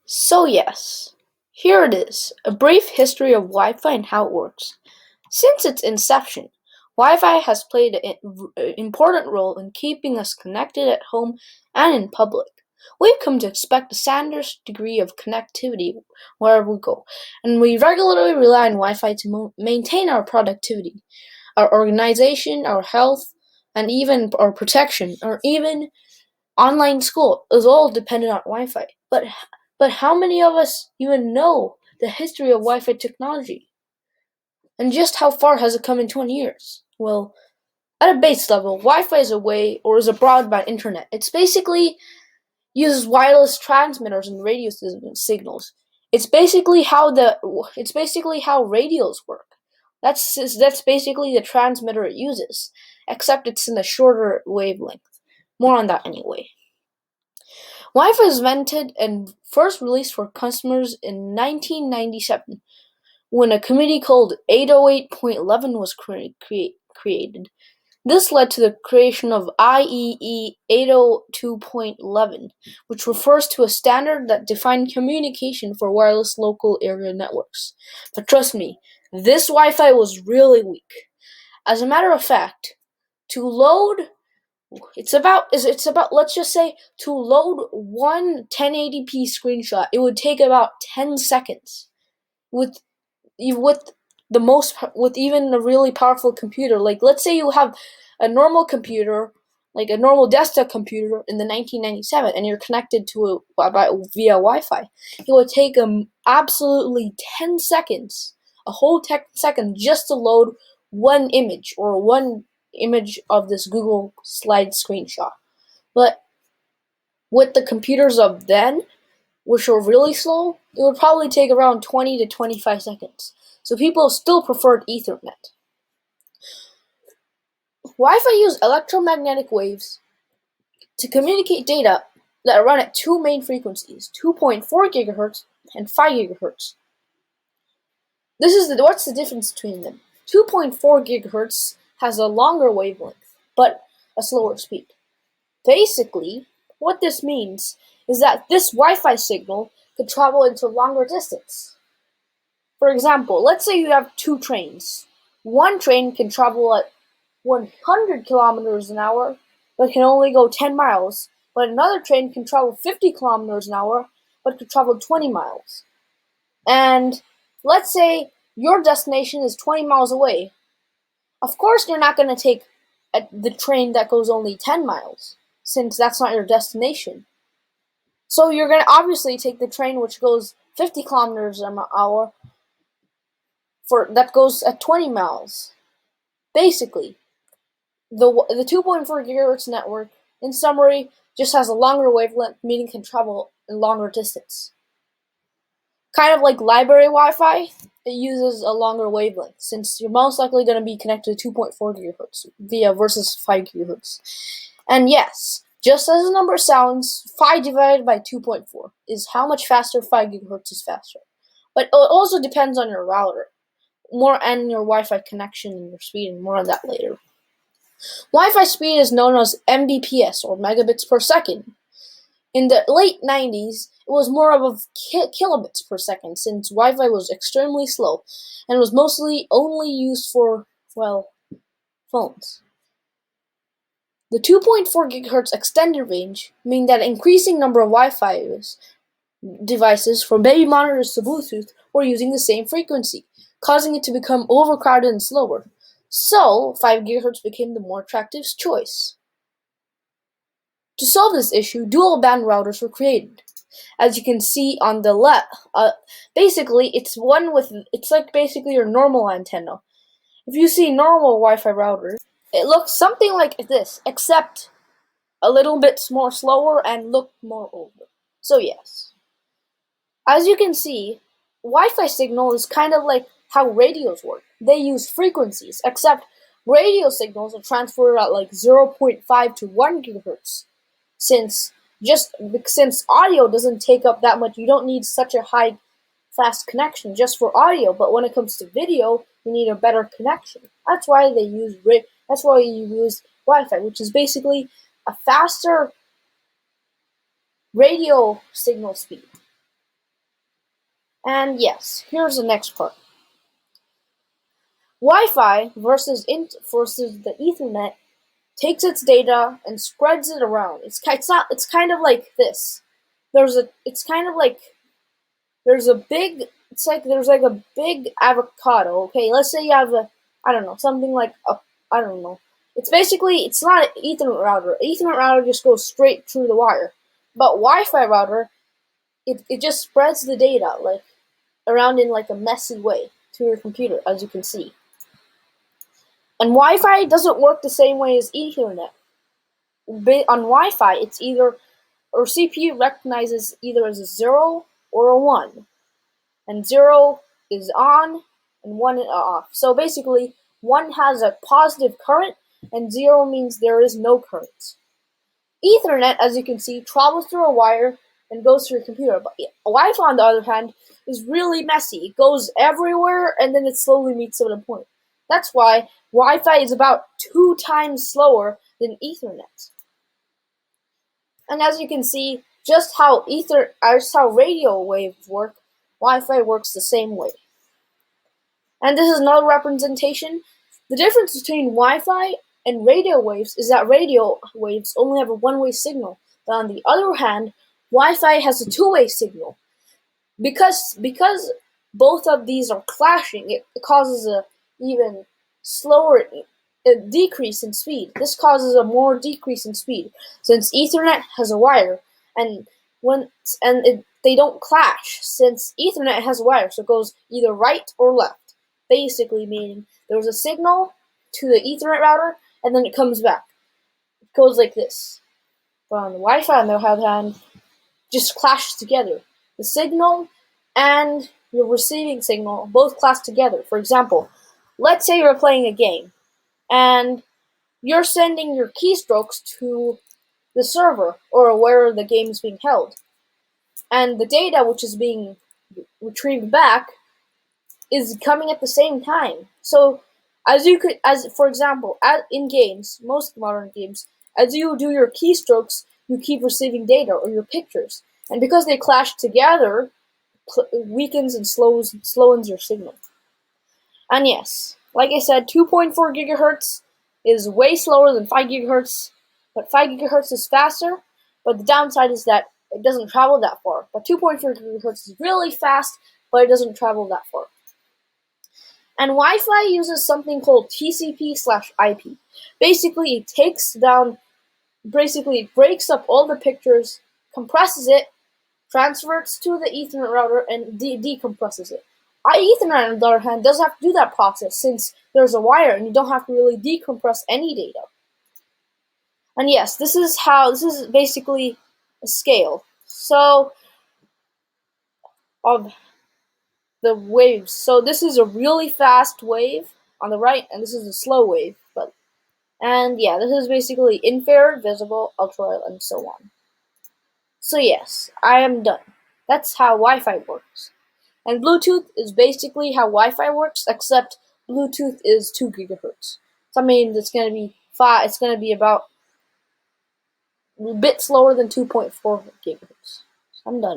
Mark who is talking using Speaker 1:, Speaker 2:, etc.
Speaker 1: So yes, here it is, a brief history of Wi-Fi and how it works. Since its inception, Wi-Fi has played an important role in keeping us connected at home and in public. We've come to expect a standard degree of connectivity wherever we go, and we regularly rely on Wi-Fi to maintain our productivity, our organization, our health, and even our protection, or even online school is all dependent on Wi-Fi. But how many of us even know the history of Wi-Fi technology? And just how far has it come in 20 years? Well, at a base level, Wi-Fi is a way or is a broadband internet. It's basically uses wireless transmitters and radio signals. It's basically how radios work. That's basically the transmitter it uses, except it's in a shorter wavelength. More on that anyway. Wi-Fi was invented and first released for customers in 1997 when a committee called 808.11 was created. This led to the creation of IEEE 802.11, which refers to a standard that defined communication for wireless local area networks. But trust me, this Wi-Fi was really weak. As a matter of fact, to load it's about let's just say to load one 1080p screenshot, it would take about 10 seconds. With with even a really powerful computer, like let's say you have a normal computer, like a normal desktop computer in the 1997, and you're connected to via Wi-Fi, it would take absolutely 10 seconds, a whole 10 seconds just to load one image of this Google slide screenshot. But with the computers of then, which were really slow, it would probably take around 20 to 25 seconds. So people still preferred Ethernet. Wi-Fi uses electromagnetic waves to communicate data that run at two main frequencies, 2.4 GHz and 5 GHz. What's the difference between them? 2.4 GHz has a longer wavelength, but a slower speed. Basically, what this means is that this Wi-Fi signal could travel into longer distance. For example, let's say you have two trains. One train can travel at 100 kilometers an hour, but can only go 10 miles, but another train can travel 50 kilometers an hour, but could travel 20 miles. And let's say your destination is 20 miles away. Of course, you're not going to take the train that goes only 10 miles, since that's not your destination. So you're going to obviously take the train which goes 50 kilometers an hour that goes at 20 miles. Basically, the 2.4 GHz network, in summary, just has a longer wavelength, meaning can travel a longer distance. Kind of like library Wi-Fi, it uses a longer wavelength, since you're most likely going to be connected to 2.4 GHz versus 5 GHz. And yes, just as the number sounds, 5 divided by 2.4 is how much faster 5 GHz is faster. But it also depends on your router, more and your Wi-Fi connection and your speed, and more on that later. Wi-Fi speed is known as Mbps, or megabits per second. In the late 90s, it was more of a kilobits per second, since Wi-Fi was extremely slow and was mostly only used for, phones. The 2.4 GHz extended range mean that an increasing number of Wi-Fi devices, from baby monitors to Bluetooth, were using the same frequency, causing it to become overcrowded and slower. So, 5 GHz became the more attractive choice. To solve this issue, dual band routers were created. As you can see on the left, basically it's like basically your normal antenna. If you see normal Wi-Fi routers, it looks something like this, except a little bit more slower and look more older. So yes, as you can see, Wi-Fi signal is kind of like how radios work. They use frequencies, except radio signals are transferred at like 0.5 to 1 GHz. Since audio doesn't take up that much, you don't need such a high fast connection just for audio. But when it comes to video, you need a better connection. That's why you use Wi-Fi, which is basically a faster radio signal speed. And yes, here's the next part. Wi-Fi versus the Ethernet takes its data and spreads it around. It's kind of like this. It's kind of like there's a big there's like a big avocado. Okay, let's say you have I don't know, something like I don't know. It's not an Ethernet router. Ethernet router just goes straight through the wire. But Wi-Fi router, it just spreads the data like around in like a messy way to your computer, as you can see. And Wi-Fi doesn't work the same way as Ethernet. On Wi-Fi, it's either or CPU recognizes either as a 0 or a 1, and 0 is on and 1 is off. So basically, 1 has a positive current and 0 means there is no current. Ethernet, as you can see, travels through a wire and goes through your computer. But Wi-Fi, on the other hand, is really messy. It goes everywhere and then it slowly meets at a point. That's why Wi-Fi is about 2 times slower than Ethernet. And as you can see, just how radio waves work, Wi-Fi works the same way. And this is another representation. The difference between Wi-Fi and radio waves is that radio waves only have a one-way signal, but on the other hand, Wi-Fi has a two-way signal. Because both of these are clashing, it causes a even slower decrease in speed. This causes a more decrease in speed since Ethernet has a wire, and they don't clash since Ethernet has a wire, so it goes either right or left. Basically, meaning there's a signal to the Ethernet router, and then it comes back. It goes like this. But on the Wi-Fi, on the other hand, just clashes together. The signal and your receiving signal both clash together. For example, let's say you're playing a game, and you're sending your keystrokes to the server or where the game is being held. And the data which is being retrieved back is coming at the same time. So for example, in games, most modern games, as you do your keystrokes, you keep receiving data or your pictures. And because they clash together, weakens and slowens your signal. And yes, like I said, 2.4 gigahertz is way slower than 5 gigahertz, but 5 gigahertz is faster, but the downside is that it doesn't travel that far. But 2.4 gigahertz is really fast, but it doesn't travel that far. And Wi-Fi uses something called TCP/IP. Basically, it breaks up all the pictures, compresses it, transfers to the Ethernet router, and decompresses it. Ethernet, on the other hand, doesn't have to do that process since there's a wire and you don't have to really decompress any data. And yes, this is basically a scale. So, of the waves. So this is a really fast wave on the right, and this is a slow wave. And yeah, this is basically infrared, visible, ultraviolet, and so on. So yes, I am done. That's how Wi-Fi works. And Bluetooth is basically how Wi-Fi works, except Bluetooth is 2 gigahertz. So I mean, it's gonna be about a bit slower than 2.4 gigahertz. I'm done.